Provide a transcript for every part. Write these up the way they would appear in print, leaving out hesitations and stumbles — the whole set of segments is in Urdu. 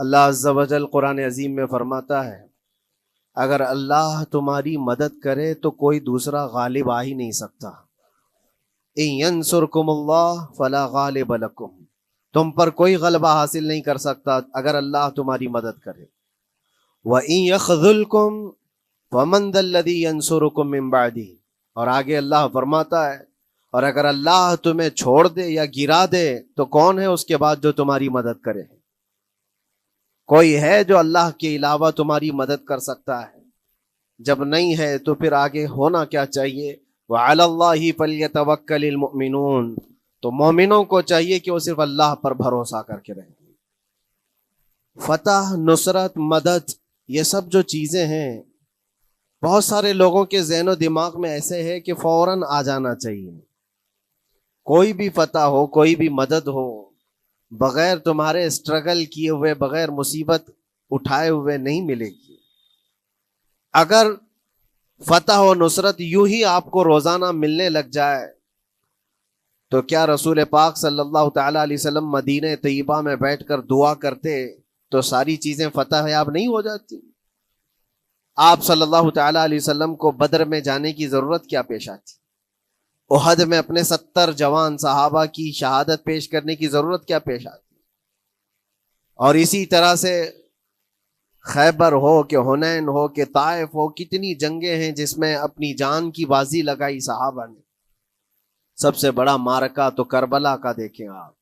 اللہ عز و جل قرآن عظیم میں فرماتا ہے اگر اللہ تمہاری مدد کرے تو کوئی دوسرا غالب آ ہی نہیں سکتا۔ ان ینصرکم اللہ فلا غالب لکم، تم پر کوئی غلبہ حاصل نہیں کر سکتا اگر اللہ تمہاری مدد کرے۔ وَإِن يَخْذُلْكُمْ فَمَنْ ذَا الَّذِي يَنْصُرُكُمْ مِنْ بَعْدِهِ، اور آگے اللہ فرماتا ہے اور اگر اللہ تمہیں چھوڑ دے یا گرا دے تو کون ہے اس کے بعد جو تمہاری مدد کرے؟ کوئی ہے جو اللہ کے علاوہ تمہاری مدد کر سکتا ہے؟ جب نہیں ہے تو پھر آگے ہونا کیا چاہیے؟ وَعَلَى اللَّهِ فَلْيَتَوَكَّلِ الْمُؤْمِنُونَ، تو مومنوں کو چاہیے کہ وہ صرف اللہ پر بھروسہ کر کے رہیں۔ فتح، نصرت، مدد، یہ سب جو چیزیں ہیں بہت سارے لوگوں کے ذہن و دماغ میں ایسے ہے کہ فوراً آ جانا چاہیے۔ کوئی بھی فتح ہو، کوئی بھی مدد ہو، بغیر تمہارے اسٹرگل کیے ہوئے، بغیر مصیبت اٹھائے ہوئے نہیں ملے گی۔ اگر فتح و نصرت یوں ہی آپ کو روزانہ ملنے لگ جائے تو کیا رسول پاک صلی اللہ تعالیٰ علیہ وسلم مدینہ طیبہ میں بیٹھ کر دعا کرتے تو ساری چیزیں فتح یاب نہیں ہو جاتی؟ آپ صلی اللہ تعالیٰ علیہ وسلم کو بدر میں جانے کی ضرورت کیا پیش آتی؟ احد میں اپنے 70 جوان صحابہ کی شہادت پیش کرنے کی ضرورت کیا پیش آتی؟ اور اسی طرح سے خیبر ہو کہ حنین ہو کہ طائف ہو، کتنی جنگیں ہیں جس میں اپنی جان کی بازی لگائی صحابہ نے۔ سب سے بڑا معرکہ تو کربلا کا دیکھیں آپ،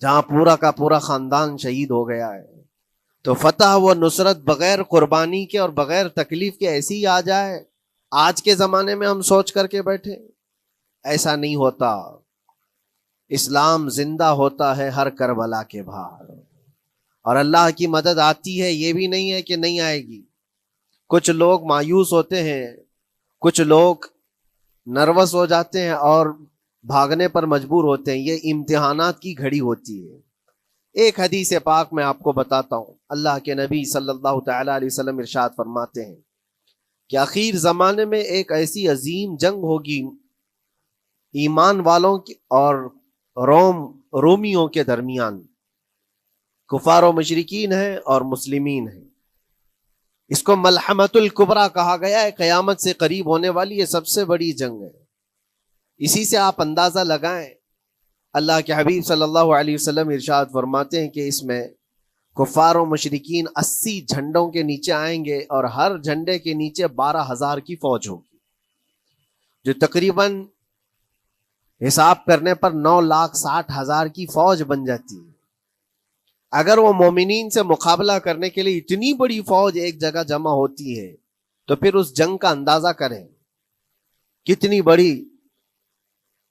جہاں پورا کا پورا خاندان شہید ہو گیا ہے۔ تو فتح و نصرت بغیر قربانی کے اور بغیر تکلیف کے ایسی ہی آ جائے؟ آج کے زمانے میں ہم سوچ کر کے بیٹھے، ایسا نہیں ہوتا۔ اسلام زندہ ہوتا ہے ہر کربلا کے باہر، اور اللہ کی مدد آتی ہے، یہ بھی نہیں ہے کہ نہیں آئے گی۔ کچھ لوگ مایوس ہوتے ہیں، کچھ لوگ نروس ہو جاتے ہیں اور بھاگنے پر مجبور ہوتے ہیں۔ یہ امتحانات کی گھڑی ہوتی ہے۔ ایک حدیث پاک میں آپ کو بتاتا ہوں، اللہ کے نبی صلی اللہ تعالیٰ علیہ وسلم ارشاد فرماتے ہیں کہ آخر زمانے میں ایک ایسی عظیم جنگ ہوگی ایمان والوں کی اور رومیوں کے درمیان۔ کفار و مشرکین ہیں اور مسلمین ہیں۔ اس کو ملحمۃ الکبریٰ کہا گیا ہے، قیامت سے قریب ہونے والی یہ سب سے بڑی جنگ ہے۔ اسی سے آپ اندازہ لگائیں، اللہ کے حبیب صلی اللہ علیہ وسلم ارشاد فرماتے ہیں کہ اس میں کفار و مشرکین 80 جھنڈوں کے نیچے آئیں گے اور ہر جھنڈے کے نیچے 12,000 کی فوج ہوگی، جو تقریباً حساب کرنے پر 9,60,000 کی فوج بن جاتی ہے۔ اگر وہ مومنین سے مقابلہ کرنے کے لیے اتنی بڑی فوج ایک جگہ جمع ہوتی ہے تو پھر اس جنگ کا اندازہ کریں کتنی بڑی۔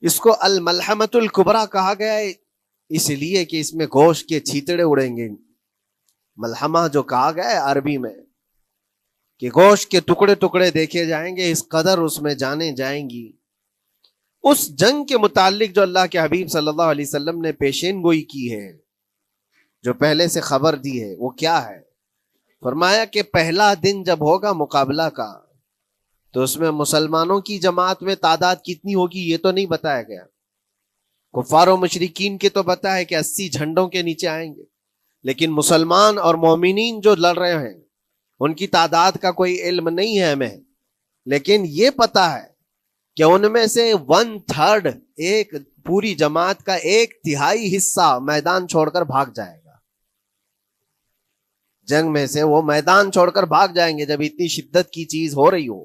اس کو الملحمۃ الکبریٰ کہا گیا ہے اس لیے کہ اس میں گوشت کے چھیتڑے اڑیں گے۔ ملحمہ جو کہا گیا ہے عربی میں کہ گوشت کے ٹکڑے ٹکڑے دیکھے جائیں گے، اس قدر اس میں جانیں جائیں گی۔ اس جنگ کے متعلق جو اللہ کے حبیب صلی اللہ علیہ وسلم نے پیشین گوئی کی ہے، جو پہلے سے خبر دی ہے، وہ کیا ہے؟ فرمایا کہ پہلا دن جب ہوگا مقابلہ کا تو اس میں مسلمانوں کی جماعت میں تعداد کتنی ہوگی یہ تو نہیں بتایا گیا۔ کفار و مشرکین کے تو بتایا کہ 80 جھنڈوں کے نیچے آئیں گے، لیکن مسلمان اور مومنین جو لڑ رہے ہیں ان کی تعداد کا کوئی علم نہیں ہے ہمیں، لیکن یہ پتا ہے کہ ان میں سے 1/3 ایک پوری جماعت کا 1/3 حصہ میدان چھوڑ کر بھاگ جائے گا۔ جنگ میں سے وہ میدان چھوڑ کر بھاگ جائیں گے جب اتنی شدت کی چیز ہو رہی ہو،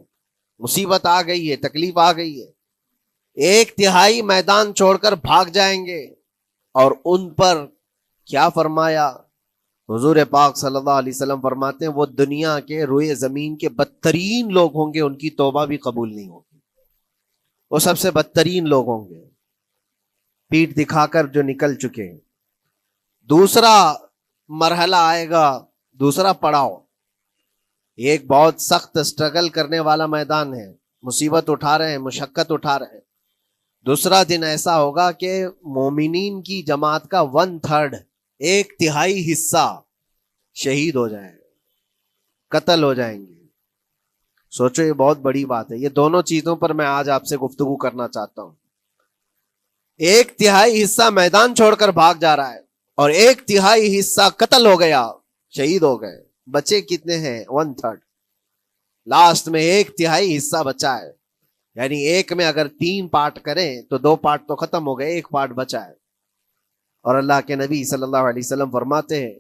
مصیبت آ گئی ہے، تکلیف آ گئی ہے، 1/3 میدان چھوڑ کر بھاگ جائیں گے۔ اور ان پر کیا فرمایا حضور پاک صلی اللہ علیہ وسلم؟ فرماتے ہیں وہ دنیا کے روئے زمین کے بدترین لوگ ہوں گے، ان کی توبہ بھی قبول نہیں ہوگی، وہ سب سے بدترین لوگ ہوں گے، پیٹ دکھا کر جو نکل چکے ہیں۔ دوسرا مرحلہ آئے گا، دوسرا پڑاؤ، ایک بہت سخت اسٹرگل کرنے والا میدان ہے، مصیبت اٹھا رہے ہیں، مشقت اٹھا رہے ہیں۔ دوسرا دن ایسا ہوگا کہ مومنین کی جماعت کا 1/3 1/3 حصہ شہید ہو جائے، قتل ہو جائیں گے۔ سوچو یہ بہت بڑی بات ہے۔ یہ دونوں چیزوں پر میں آج آپ سے گفتگو کرنا چاہتا ہوں۔ 1/3 حصہ میدان چھوڑ کر بھاگ جا رہا ہے اور 1/3 حصہ قتل ہو گیا، شہید ہو گئے. بچے کتنے ہیں؟ 1/3. لاسٹ میں 1/3 حصہ بچا ہے. یعنی ایک میں اگر 3 پارٹ کریں تو 2 پارٹ تو ختم ہو گئے, 1 پارٹ بچا ہے. اور اللہ کے نبی صلی اللہ علیہ وسلم فرماتے ہیں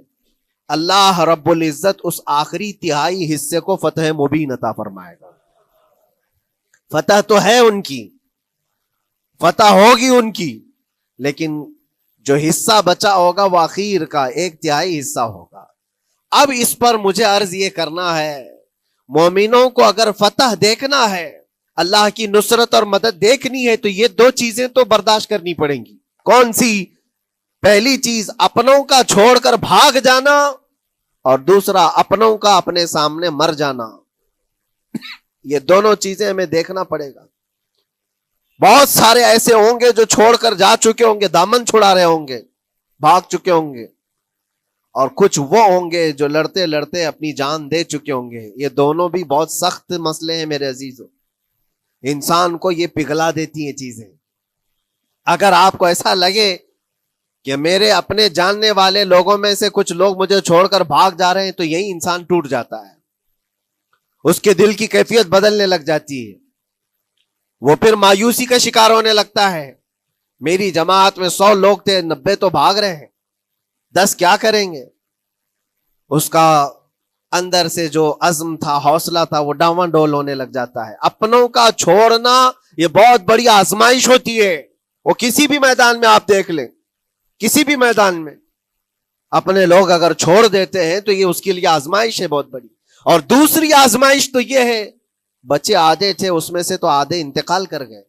اللہ رب العزت اس آخری تہائی حصے کو فتح مبین عطا فرمائے گا. فتح تو ہے ان کی, فتح ہوگی ان کی, لیکن جو حصہ بچا ہوگا وہ آخر کا 1/3 حصہ ہوگا. اب اس پر مجھے عرض یہ کرنا ہے, مومنوں کو اگر فتح دیکھنا ہے, اللہ کی نصرت اور مدد دیکھنی ہے, تو یہ 2 چیزیں تو برداشت کرنی پڑیں گی. کون سی؟ پہلی چیز اپنوں کا چھوڑ کر بھاگ جانا, اور دوسرا اپنوں کا اپنے سامنے مر جانا. یہ دونوں چیزیں ہمیں دیکھنا پڑے گا. بہت سارے ایسے ہوں گے جو چھوڑ کر جا چکے ہوں گے, دامن چھڑا رہے ہوں گے, بھاگ چکے ہوں گے, اور کچھ وہ ہوں گے جو لڑتے لڑتے اپنی جان دے چکے ہوں گے. یہ دونوں بھی بہت سخت مسئلے ہیں میرے عزیزوں. انسان کو یہ پگھلا دیتی ہیں چیزیں. اگر آپ کو ایسا لگے کہ میرے اپنے جاننے والے لوگوں میں سے کچھ لوگ مجھے چھوڑ کر بھاگ جا رہے ہیں, تو یہی انسان ٹوٹ جاتا ہے. اس کے دل کی کیفیت بدلنے لگ جاتی ہے. وہ پھر مایوسی کا شکار ہونے لگتا ہے. میری جماعت میں 100 لوگ تھے, 90 تو بھاگ رہے ہیں, 10 کیا کریں گے؟ اس کا اندر سے جو عزم تھا, حوصلہ تھا, وہ ڈاواں ڈول ہونے لگ جاتا ہے. اپنوں کا چھوڑنا یہ بہت بڑی آزمائش ہوتی ہے. وہ کسی بھی میدان میں آپ دیکھ لیں, کسی بھی میدان میں اپنے لوگ اگر چھوڑ دیتے ہیں تو یہ اس کے لیے آزمائش ہے بہت بڑی. اور دوسری آزمائش تو یہ ہے, بچے آدھے تھے, اس میں سے تو آدھے انتقال کر گئے.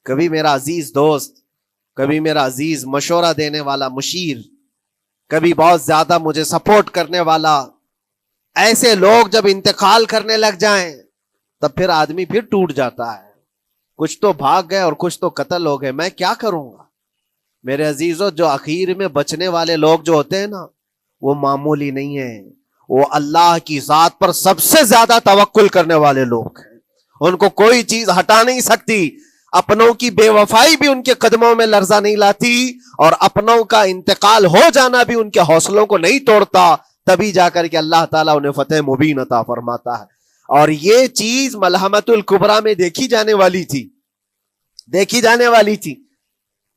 کبھی میرا عزیز دوست, کبھی میرا عزیز مشورہ دینے والا مشیر, کبھی بہت زیادہ مجھے سپورٹ کرنے والا, ایسے لوگ جب انتقال کرنے لگ جائیں تب پھر آدمی پھر ٹوٹ جاتا ہے. کچھ تو بھاگ گئے اور کچھ تو قتل ہو گئے. میں کیا کروں گا میرے عزیزوں؟ جو آخر میں بچنے والے لوگ جو ہوتے ہیں نا, وہ معمولی نہیں ہیں. وہ اللہ کی ذات پر سب سے زیادہ توکل کرنے والے لوگ ہیں. ان کو کوئی چیز ہٹا نہیں سکتی. اپنوں کی بے وفائی بھی ان کے قدموں میں لرزہ نہیں لاتی, اور اپنوں کا انتقال ہو جانا بھی ان کے حوصلوں کو نہیں توڑتا. تبھی جا کر کے اللہ تعالیٰ انہیں فتح مبین عطا فرماتا ہے. اور یہ چیز ملحمت الکبریٰ میں دیکھی جانے والی تھی, دیکھی جانے والی تھی,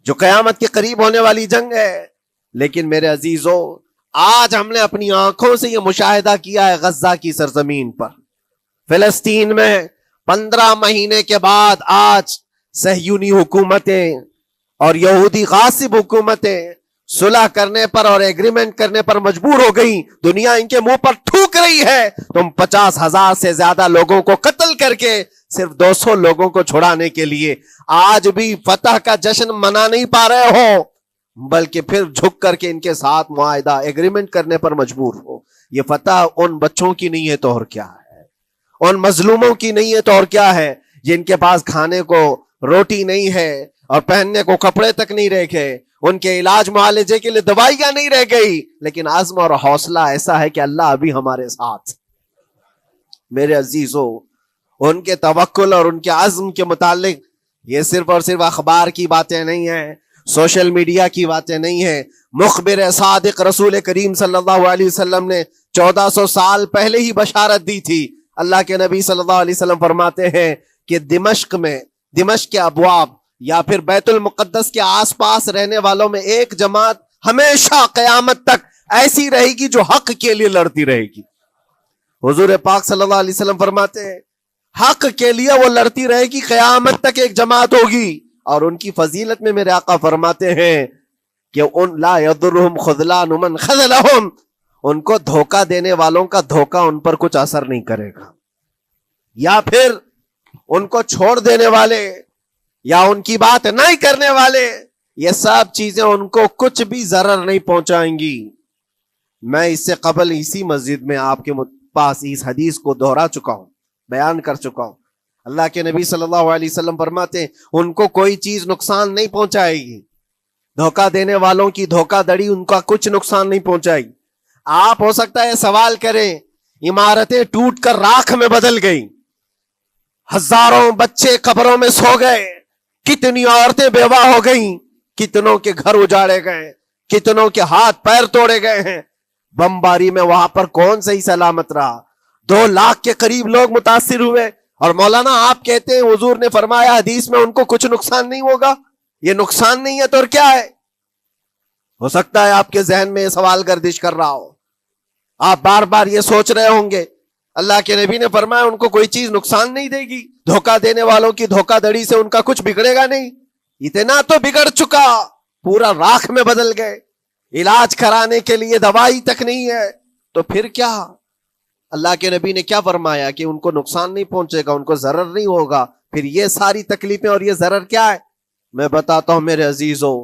جو قیامت کے قریب ہونے والی جنگ ہے. لیکن میرے عزیزوں, آج ہم نے اپنی آنکھوں سے یہ مشاہدہ کیا ہے غزہ کی سرزمین پر, فلسطین میں 15 مہینے کے بعد آج صہیونی حکومتیں اور یہودی غاصب حکومتیں صلح کرنے پر اور ایگریمنٹ کرنے پر مجبور ہو گئی. دنیا ان کے منہ پر تھوک رہی ہے, تم 50,000 سے زیادہ لوگوں کو قتل کر کے صرف 200 لوگوں کو چھڑانے کے لیے آج بھی فتح کا جشن منا نہیں پا رہے ہو, بلکہ پھر جھک کر کے ان کے ساتھ معاہدہ ایگریمنٹ کرنے پر مجبور ہو. یہ فتح ان بچوں کی نہیں ہے تو اور کیا ہے, ان مظلوموں کی نہیں ہے تو اور کیا ہے, جن کے پاس کھانے کو روٹی نہیں ہے اور پہننے کو کپڑے تک نہیں رہ گئے, ان کے علاج معالجے کے لیے دوائیاں نہیں رہ گئی, لیکن عزم اور حوصلہ ایسا ہے کہ اللہ ابھی ہمارے ساتھ. میرے عزیزوں, ان کے توکل اور ان کے عزم کے متعلق یہ صرف اور صرف اخبار کی باتیں نہیں ہیں, سوشل میڈیا کی باتیں نہیں ہیں. مخبر صادق رسول کریم صلی اللہ علیہ وسلم نے 1400 سال پہلے ہی بشارت دی تھی. اللہ کے نبی صلی اللہ علیہ وسلم فرماتے ہیں کہ دمشق کے ابواب یا پھر بیت المقدس کے آس پاس رہنے والوں میں ایک جماعت ہمیشہ قیامت تک ایسی رہے گی جو حق کے لیے لڑتی رہے گی. حضور پاک صلی اللہ علیہ وسلم فرماتے ہیں حق کے لیے وہ لڑتی رہے گی, قیامت تک ایک جماعت ہوگی. اور ان کی فضیلت میں میرے آقا فرماتے ہیں کہ ان لا یضرهم خذلان من خذلهم, ان کو دھوکہ دینے والوں کا دھوکہ ان پر کچھ اثر نہیں کرے گا, یا پھر ان کو چھوڑ دینے والے یا ان کی بات نہیں کرنے والے, یہ سب چیزیں ان کو کچھ بھی ضرر نہیں پہنچائیں گی. میں اس سے قبل اسی مسجد میں آپ کے پاس اس حدیث کو دہرا چکا ہوں, بیان کر چکا ہوں. اللہ کے نبی صلی اللہ علیہ وسلم فرماتے ہیں ان کو کوئی چیز نقصان نہیں پہنچائے گی, دھوکہ دینے والوں کی دھوکہ دڑی ان کا کچھ نقصان نہیں پہنچائے گی. آپ ہو سکتا ہے سوال کریں, عمارتیں ٹوٹ کر راکھ میں بدل گئی, ہزاروں بچے قبروں میں سو گئے, کتنی عورتیں بیوہ ہو گئیں, کتنوں کے گھر اجاڑے گئے, کتنوں کے ہاتھ پیر توڑے گئے ہیں, بمباری میں وہاں پر کون صحیح سلامت رہا؟ 2 لاکھ کے قریب لوگ متاثر ہوئے، اور مولانا آپ کہتے ہیں حضور نے فرمایا حدیث میں ان کو کچھ نقصان نہیں ہوگا۔ یہ نقصان نہیں ہے تو اور کیا ہے؟ ہو سکتا ہے آپ کے ذہن میں یہ سوال گردش کر رہا ہو، آپ بار بار یہ سوچ رہے ہوں گے اللہ کے نبی نے فرمایا ان کو کوئی چیز نقصان نہیں دے گی، دھوکہ دینے والوں کی دھوکہ دڑی سے ان کا کچھ بگڑے گا نہیں۔ اتنا تو بگڑ چکا، پورا راکھ میں بدل گئے، علاج کرانے کے لیے دوائی تک نہیں ہے، تو پھر کیا؟ اللہ کے نبی نے کیا فرمایا کہ ان کو نقصان نہیں پہنچے گا، ان کو ضرر نہیں ہوگا۔ پھر یہ ساری تکلیفیں اور یہ ضرر کیا ہے؟ میں بتاتا ہوں میرے عزیزوں،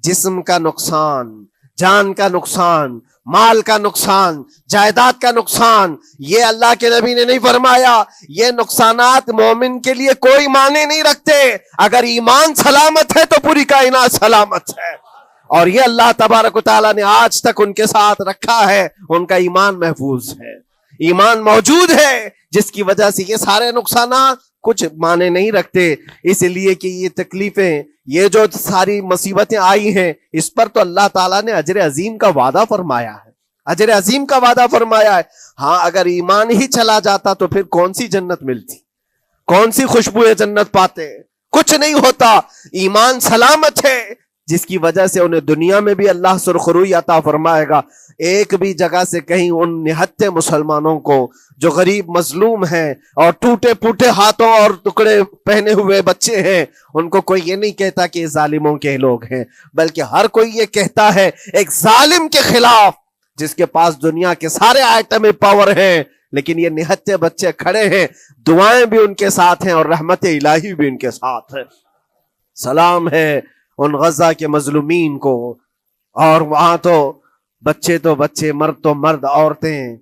جسم کا نقصان، جان کا نقصان، مال کا نقصان، جائیداد کا نقصان، یہ اللہ کے نبی نے نہیں فرمایا۔ یہ نقصانات مومن کے لیے کوئی معنی نہیں رکھتے، اگر ایمان سلامت ہے تو پوری کائنات سلامت ہے، اور یہ اللہ تبارک و تعالیٰ نے آج تک ان کے ساتھ رکھا ہے، ان کا ایمان محفوظ ہے، ایمان موجود ہے، جس کی وجہ سے یہ سارے نقصانات کچھ معنی نہیں رکھتے۔ اس لیے کہ یہ تکلیفیں، یہ جو ساری مصیبتیں آئی ہیں، اس پر تو اللہ تعالیٰ نے اجر عظیم کا وعدہ فرمایا ہے، اجر عظیم کا وعدہ فرمایا ہے۔ ہاں اگر ایمان ہی چلا جاتا تو پھر کون سی جنت ملتی، کون سی خوشبو جنت پاتے؟ کچھ نہیں ہوتا۔ ایمان سلامت ہے، جس کی وجہ سے انہیں دنیا میں بھی اللہ سرخروئی عطا فرمائے گا۔ ایک بھی جگہ سے کہیں ان نہتے مسلمانوں کو جو غریب مظلوم ہیں اور ٹوٹے پھوٹے ہاتھوں اور ٹکڑے پہنے ہوئے بچے ہیں، ان کو کوئی یہ نہیں کہتا کہ یہ ظالموں کے لوگ ہیں، بلکہ ہر کوئی یہ کہتا ہے ایک ظالم کے خلاف جس کے پاس دنیا کے سارے آئٹم پاور ہیں، لیکن یہ نہتے بچے کھڑے ہیں، دعائیں بھی ان کے ساتھ ہیں اور رحمت الہی بھی ان کے ساتھ ہے۔ سلام ہے ان غزہ کے مظلومین کو۔ اور وہاں تو بچے، مرد تو مرد، عورتیں،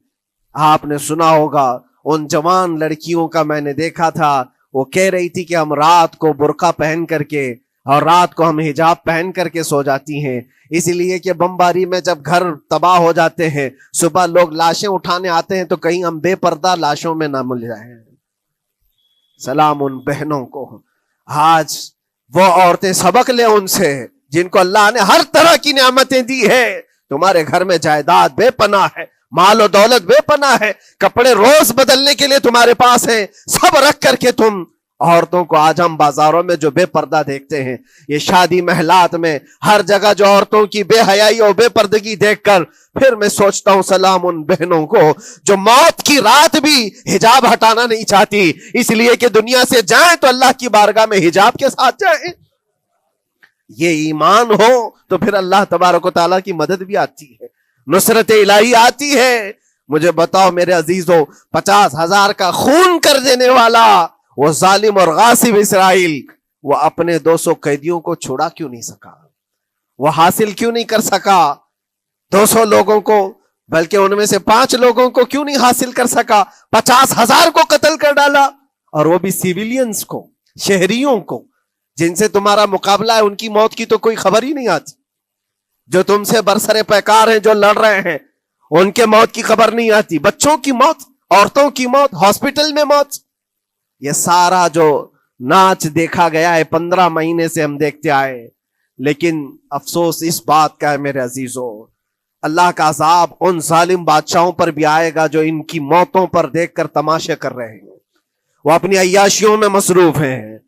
آپ نے سنا ہوگا ان جوان لڑکیوں کا، میں نے دیکھا تھا، وہ کہہ رہی تھی کہ ہم رات کو برقع پہن کر کے اور رات کو ہم حجاب پہن کر کے سو جاتی ہیں، اس لیے کہ بمباری میں جب گھر تباہ ہو جاتے ہیں، صبح لوگ لاشیں اٹھانے آتے ہیں تو کہیں ہم بے پردہ لاشوں میں نہ مل جائیں۔ سلام ان بہنوں کو۔ آج وہ عورتیں سبق لیں ان سے جن کو اللہ نے ہر طرح کی نعمتیں دی ہے۔ تمہارے گھر میں جائیداد بے پناہ ہے، مال و دولت بے پناہ ہے، کپڑے روز بدلنے کے لیے تمہارے پاس ہیں، سب رکھ کر کے تم عورتوں کو، آج ہم بازاروں میں جو بے پردہ دیکھتے ہیں، یہ شادی محلات میں ہر جگہ جو عورتوں کی بے حیائی اور بے پردگی دیکھ کر پھر میں سوچتا ہوں سلام ان بہنوں کو جو موت کی رات بھی حجاب ہٹانا نہیں چاہتی، اس لیے کہ دنیا سے جائیں تو اللہ کی بارگاہ میں حجاب کے ساتھ جائیں۔ یہ ایمان ہو تو پھر اللہ تبارک و تعالیٰ کی مدد بھی آتی ہے، نصرت الہی آتی ہے۔ مجھے بتاؤ میرے عزیزوں، 50,000 کا خون کر دینے والا وہ ظالم اور غاصب اسرائیل، وہ اپنے 200 قیدیوں کو چھوڑا کیوں نہیں سکا؟ وہ حاصل کیوں نہیں کر سکا 200 لوگوں کو؟ بلکہ ان میں سے 5 لوگوں کو کیوں نہیں حاصل کر سکا؟ 50,000 کو قتل کر ڈالا، اور وہ بھی سیویلینز کو، شہریوں کو، جن سے تمہارا مقابلہ ہے، ان کی موت کی تو کوئی خبر ہی نہیں آتی۔ جو تم سے برسر پیکار ہیں، جو لڑ رہے ہیں، ان کے موت کی خبر نہیں آتی۔ بچوں کی موت، عورتوں کی موت، ہاسپٹل میں موت، یہ سارا جو ناچ دیکھا گیا ہے 15 مہینے سے ہم دیکھتے آئے۔ لیکن افسوس اس بات کا ہے میرے عزیزوں، اللہ کا عذاب ان ظالم بادشاہوں پر بھی آئے گا جو ان کی موتوں پر دیکھ کر تماشے کر رہے ہیں۔ وہ اپنی عیاشیوں میں مصروف ہیں،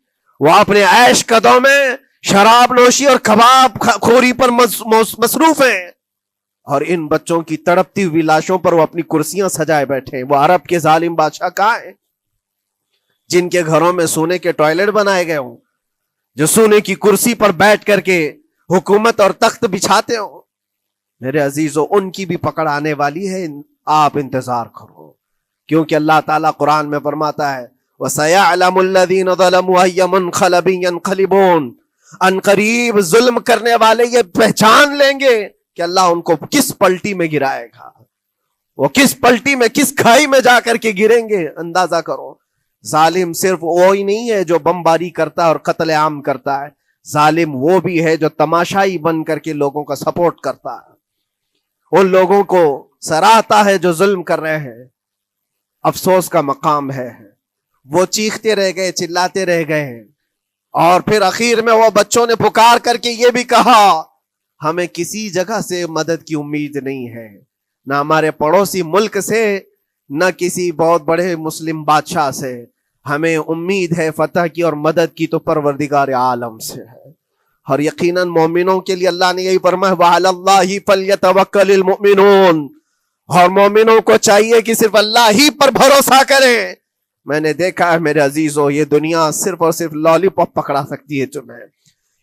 وہ اپنے عیش قدوں میں شراب نوشی اور کباب خوری پر مصروف ہیں، اور ان بچوں کی تڑپتی ہوئی لاشوں پر وہ اپنی کرسیاں سجائے بیٹھے ہیں۔ وہ عرب کے ظالم بادشاہ کہاں ہیں جن کے گھروں میں سونے کے ٹوائلٹ بنائے گئے ہوں، جو سونے کی کرسی پر بیٹھ کر کے حکومت اور تخت بچھاتے ہوں؟ میرے عزیزوں، ان کی بھی پکڑ آنے والی ہے، آپ انتظار کرو، کیونکہ اللہ تعالیٰ قرآن میں فرماتا ہے وَسَيَعْلَمُ الَّذِينَ ظَلَمُوا أَيَّ مُنْقَلَبٍ يَنْقَلِبُونَ، ان قریب ظلم کرنے والے یہ پہچان لیں گے کہ اللہ ان کو کس پلٹی میں گرائے گا، وہ کس پلٹی میں، کس کھائی میں جا کر کے گریں گے۔ اندازہ کرو، ظالم صرف وہی نہیں ہے جو بمباری کرتا ہے اور قتل عام کرتا ہے، ظالم وہ بھی ہے جو تماشائی بن کر کے لوگوں کا سپورٹ کرتا ہے، ان لوگوں کو سراہتا ہے جو ظلم کر رہے ہیں۔ افسوس کا مقام ہے، وہ چیختے رہ گئے، چلاتے رہ گئے ہیں، اور پھر اخیر میں وہ بچوں نے پکار کر کے یہ بھی کہا ہمیں کسی جگہ سے مدد کی امید نہیں ہے، نہ ہمارے پڑوسی ملک سے، نہ کسی بہت بڑے مسلم بادشاہ سے. ہمیں امید ہے فتح کی اور مدد کی تو پروردگار عالم سے ہے. اور یقیناً مومنوں کے لیے اللہ نے یہی فرمایا وَعَلَى اللَّهِ فَلْيَتَوَكَّلِ الْمُؤْمِنُونَ، اور مومنوں کو چاہیے کہ صرف اللہ ہی پر بھروسہ کریں. میں نے دیکھا ہے میرے عزیزو، یہ دنیا صرف اور صرف لالی پاپ پکڑا سکتی ہے تمہیں.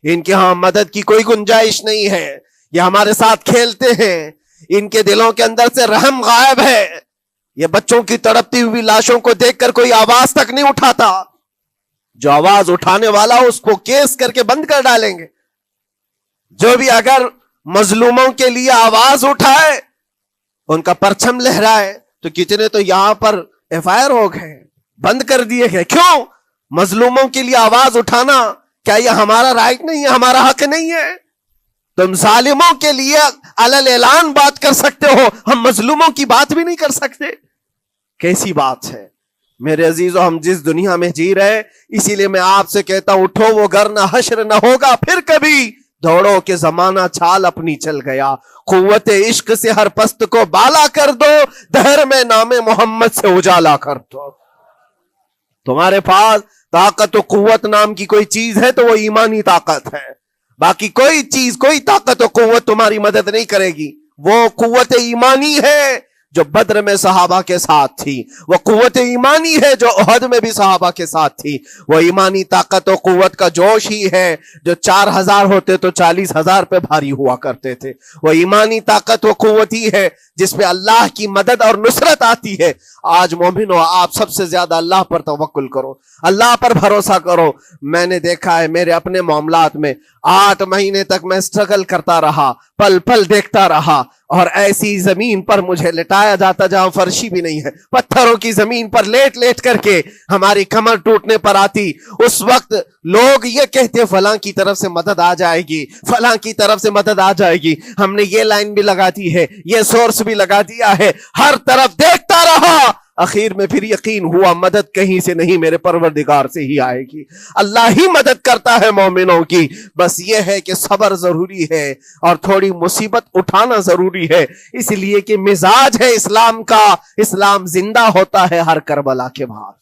ان کے ہاں مدد کی کوئی گنجائش نہیں ہے. یہ ہمارے ساتھ کھیلتے ہیں، ان کے دلوں کے اندر سے رحم غائب ہے. یہ بچوں کی تڑپتی ہوئی لاشوں کو دیکھ کر کوئی آواز تک نہیں اٹھاتا. جو آواز اٹھانے والا اس کو کیس کر کے بند کر ڈالیں گے. جو بھی اگر مظلوموں کے لیے آواز اٹھائے، ان کا پرچم لہرائے، تو کتنے تو یہاں پر FIR ہو گئے، بند کر دیے گئے. کیوں؟ مظلوموں کے لیے آواز اٹھانا کیا یہ ہمارا رائٹ نہیں ہے، ہمارا حق نہیں ہے؟ تم ظالموں کے لیے علل اعلان بات کر سکتے ہو، ہم مظلوموں کی بات بھی نہیں کر سکتے. کیسی بات ہے میرے عزیزو؟ ہم جس دنیا میں جی رہے، اسی لیے میں آپ سے کہتا ہوں اٹھو وہ گر نہ حشر نہ ہوگا پھر کبھی. دوڑو کہ زمانہ چھال اپنی چل گیا. قوت عشق سے ہر پست کو بالا کر دو، دہر میں نام محمد سے اجالا کر دو. تمہارے پاس طاقت و قوت نام کی کوئی چیز ہے تو وہ ایمانی طاقت ہے. باقی کوئی چیز، کوئی طاقت و قوت تمہاری مدد نہیں کرے گی. وہ قوت ایمانی ہے جو بدر میں صحابہ کے ساتھ تھی. وہ قوت ایمانی ہے جو احد میں بھی صحابہ کے ساتھ تھی. وہ ایمانی طاقت و قوت کا جوش ہی ہے جو 4000 ہوتے تو 40,000 پہ بھاری ہوا کرتے تھے. وہ ایمانی طاقت و قوت ہی ہے جس پہ اللہ کی مدد اور نصرت آتی ہے. آج مومنو، آپ سب سے زیادہ اللہ پر توکل کرو، اللہ پر بھروسہ کرو. میں نے دیکھا ہے میرے اپنے معاملات میں 8 مہینے تک میں اسٹرگل کرتا رہا، پل پل دیکھتا رہا، اور ایسی زمین پر مجھے لٹایا جاتا جہاں فرشی بھی نہیں ہے. پتھروں کی زمین پر لیٹ لیٹ کر کے ہماری کمر ٹوٹنے پر آتی. اس وقت لوگ یہ کہتے فلاں کی طرف سے مدد آ جائے گی، فلاں کی طرف سے مدد آ جائے گی. ہم نے یہ لائن بھی لگا دی ہے، یہ سورس بھی لگا دیا ہے، ہر طرف دیکھتا رہا. اخیر میں پھر یقین ہوا مدد کہیں سے نہیں، میرے پروردگار سے ہی آئے گی. اللہ ہی مدد کرتا ہے مومنوں کی. بس یہ ہے کہ صبر ضروری ہے اور تھوڑی مصیبت اٹھانا ضروری ہے، اس لیے کہ مزاج ہے اسلام کا. اسلام زندہ ہوتا ہے ہر کربلا کے بعد.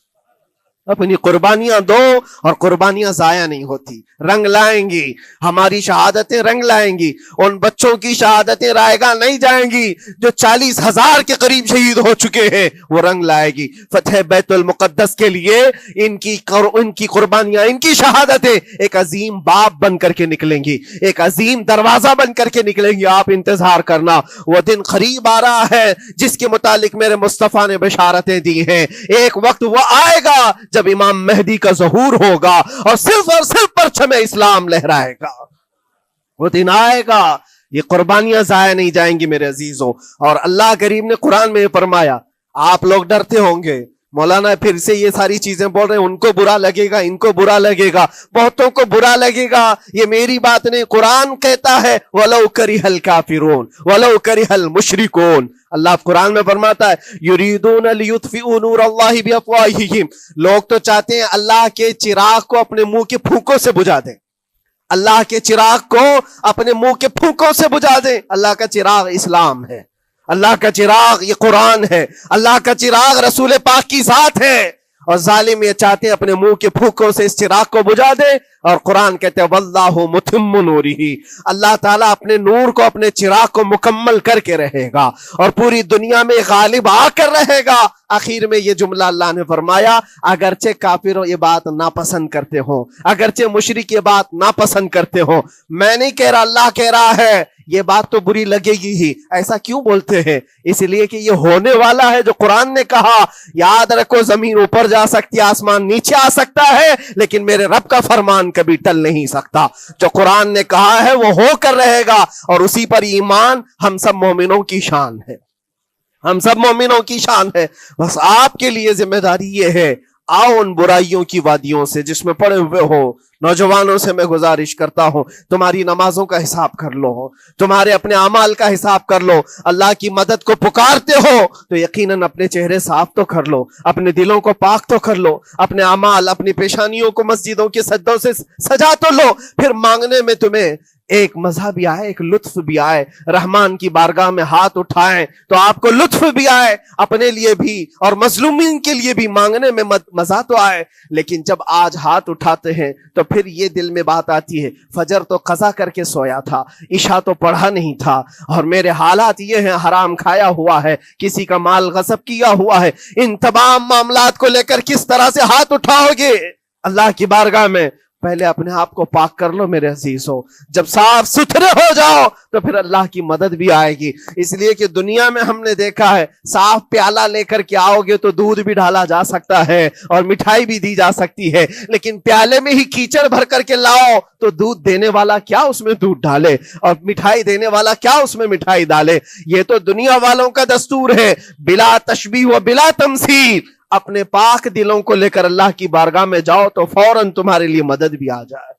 اپنی قربانیاں دو اور قربانیاں ضائع نہیں ہوتی، رنگ لائیں گی. ہماری شہادتیں رنگ لائیں گی. ان بچوں کی شہادتیں رائے گاہ نہیں جائیں گی جو 40,000 کے قریب شہید ہو چکے ہیں، وہ رنگ لائے گی. فتح بیت المقدس کے لیے ان کی قربانیاں، ان کی شہادتیں ایک عظیم باب بن کر کے نکلیں گی، ایک عظیم دروازہ بن کر کے نکلیں گی. آپ انتظار کرنا، وہ دن قریب آ رہا ہے جس کے متعلق میرے مصطفیٰ نے بشارتیں دی ہیں. ایک وقت وہ آئے گا جب امام مہدی کا ظہور ہوگا اور صرف پرچم اسلام لہرائے گا. وہ دن آئے گا، یہ قربانیاں ضائع نہیں جائیں گی میرے عزیزوں. اور اللہ کریم نے قرآن میں فرمایا، آپ لوگ ڈرتے ہوں گے مولانا پھر سے یہ ساری چیزیں بول رہے ہیں، ان کو برا لگے گا، ان کو برا لگے گا، بہتوں کو برا لگے گا. یہ میری بات نہیں، قرآن کہتا ہے وَلَوْ كَرِهَ الْكَافِرُونَ وَلَوْ كَرِهَ الْمُشْرِكُونَ. اللہ قرآن میں فرماتا ہے يُرِيدُونَ لِيُطْفِئُوا نُورَ اللَّهِ بِأَفْوَاهِهِمْ. لوگ تو چاہتے ہیں اللہ کے چراغ کو اپنے منہ کے پھونکوں سے بجھا دیں، اللہ کے چراغ کو اپنے منہ کے پھونکوں سے بجھا دیں. اللہ کا چراغ اسلام ہے، اللہ کا چراغ یہ قرآن ہے، اللہ کا چراغ رسول پاک کی ذات ہے. اور ظالم یہ چاہتے ہیں اپنے منہ کے پھونکوں سے اس چراغ کو بجھا دے. اور قرآن کہتے ہیں واللہ متم نورہ، اللہ تعالیٰ اپنے نور کو، اپنے چراغ کو مکمل کر کے رہے گا اور پوری دنیا میں غالب آ کر رہے گا. آخر میں یہ جملہ اللہ نے فرمایا، اگرچہ کافروں یہ بات ناپسند کرتے ہوں، اگرچہ مشرک یہ بات ناپسند کرتے ہوں، میں نہیں کہہ رہا، اللہ کہہ رہا ہے یہ بات تو بری لگے گی ہی. ایسا کیوں بولتے ہیں؟ اس لیے کہ یہ ہونے والا ہے جو قرآن نے کہا. یاد رکھو، زمین اوپر جا سکتی ہے، آسمان نیچے آ سکتا ہے، لیکن میرے رب کا فرمان کبھی ٹل نہیں سکتا. جو قرآن نے کہا ہے وہ ہو کر رہے گا، اور اسی پر ایمان ہم سب مومنوں کی شان ہے، ہم سب مومنوں کی شان ہے. بس آپ کے لیے ذمہ داری یہ ہے، آؤ ان برائیوں کی وادیوں سے جس میں پڑے ہوئے ہو. نوجوانوں سے میں گزارش کرتا ہوں، تمہاری نمازوں کا حساب کر لو، تمہارے اپنے اعمال کا حساب کر لو. اللہ کی مدد کو پکارتے ہو تو یقیناً اپنے چہرے صاف تو کر لو، اپنے دلوں کو پاک تو کر لو، اپنے اعمال، اپنی پیشانیوں کو مسجدوں کے سجدوں سے سجا تو لو. پھر مانگنے میں تمہیں ایک مزہ بھی آئے، ایک لطف بھی آئے، رحمان کی بارگاہ میں ہاتھ اٹھائیں تو آپ کو لطف بھی آئے، اپنے لیے بھی اور مظلومین کے لیے بھی مانگنے میں مزہ تو آئے۔ لیکن جب آج ہاتھ اٹھاتے ہیں تو پھر یہ دل میں بات آتی ہے، فجر تو قضا کر کے سویا تھا، عشاء تو پڑھا نہیں تھا، اور میرے حالات یہ ہیں، حرام کھایا ہوا ہے، کسی کا مال غصب کیا ہوا ہے، ان تمام معاملات کو لے کر کس طرح سے ہاتھ اٹھاؤ گے اللہ کی بارگاہ میں؟ پہلے اپنے آپ کو پاک کر لو میرے عزیزو، جب صاف ستھرے ہو جاؤ تو پھر اللہ کی مدد بھی آئے گی۔ اس لیے کہ دنیا میں ہم نے دیکھا ہے، صاف پیالہ لے کر کے آؤ گے تو دودھ بھی ڈالا جا سکتا ہے اور مٹھائی بھی دی جا سکتی ہے، لیکن پیالے میں ہی کیچڑ بھر کر کے لاؤ تو دودھ دینے والا کیا اس میں دودھ ڈالے اور مٹھائی دینے والا کیا اس میں مٹھائی ڈالے؟ یہ تو دنیا والوں کا دستور ہے، بلا تشبیہ و بلا تمثیل۔ اپنے پاک دلوں کو لے کر اللہ کی بارگاہ میں جاؤ تو فوراً تمہارے لیے مدد بھی آ جائے،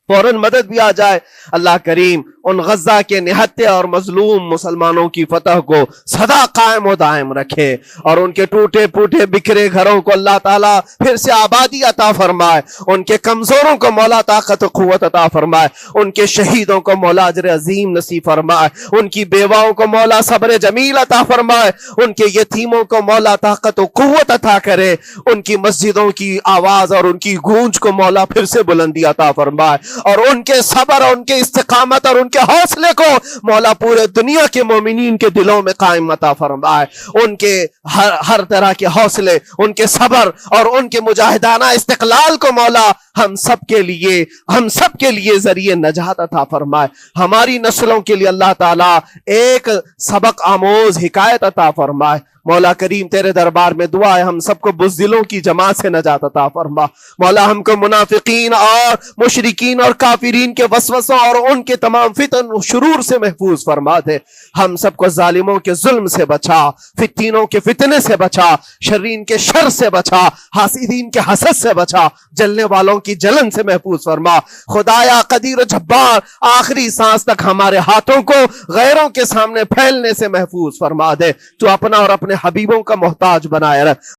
فوراً مدد بھی آ جائے۔ اللہ کریم ان غزہ کے نہتے اور مظلوم مسلمانوں کی فتح کو سدا قائم و دائم رکھے، اور ان کے ٹوٹے پھوٹے بکھرے گھروں کو اللہ تعالیٰ پھر سے آبادی عطا فرمائے، ان کے کمزوروں کو مولا طاقت و قوت عطا فرمائے، ان کے شہیدوں کو مولا اجر عظیم نصیب فرمائے، ان کی بیواؤں کو مولا صبر جمیل عطا فرمائے، ان کے یتیموں کو مولا طاقت و قوت عطا کرے، ان کی مسجدوں کی آواز اور ان کی گونج کو مولا پھر سے بلندی عطا فرمائے، اور ان کے صبر اور ان کے استقامت اور ان کے حوصلے کو مولا پورے دنیا کے مومنین کے دلوں میں قائم عطا فرمائے، ان کے ہر طرح کے حوصلے، ان کے صبر اور ان کے مجاہدانہ استقلال کو مولا ہم سب کے لیے ذریعے نجات عطا فرمائے۔ ہماری نسلوں کے لیے اللہ تعالیٰ ایک سبق آموز حکایت عطا فرمائے۔ مولا کریم تیرے دربار میں دعا ہے، ہم سب کو بزدلوں کی جماعت سے نجات عطا فرما۔ مولا ہم کو منافقین اور مشرکین اور کافرین کے وسوسوں اور ان کے تمام فتن و شرور سے محفوظ فرما دے۔ ہم سب کو ظالموں کے ظلم سے بچا، فتینوں کے فتنے سے بچا، شرین کے شر سے بچا، حاسدین کے حسد سے بچا، جلنے والوں کی جلن سے محفوظ فرما۔ خدایا قدیر و جبار، آخری سانس تک ہمارے ہاتھوں کو غیروں کے سامنے پھیلنے سے محفوظ فرما دے۔ تو اپنا اور اپنے حبیبوں کا محتاج بنائے رکھ۔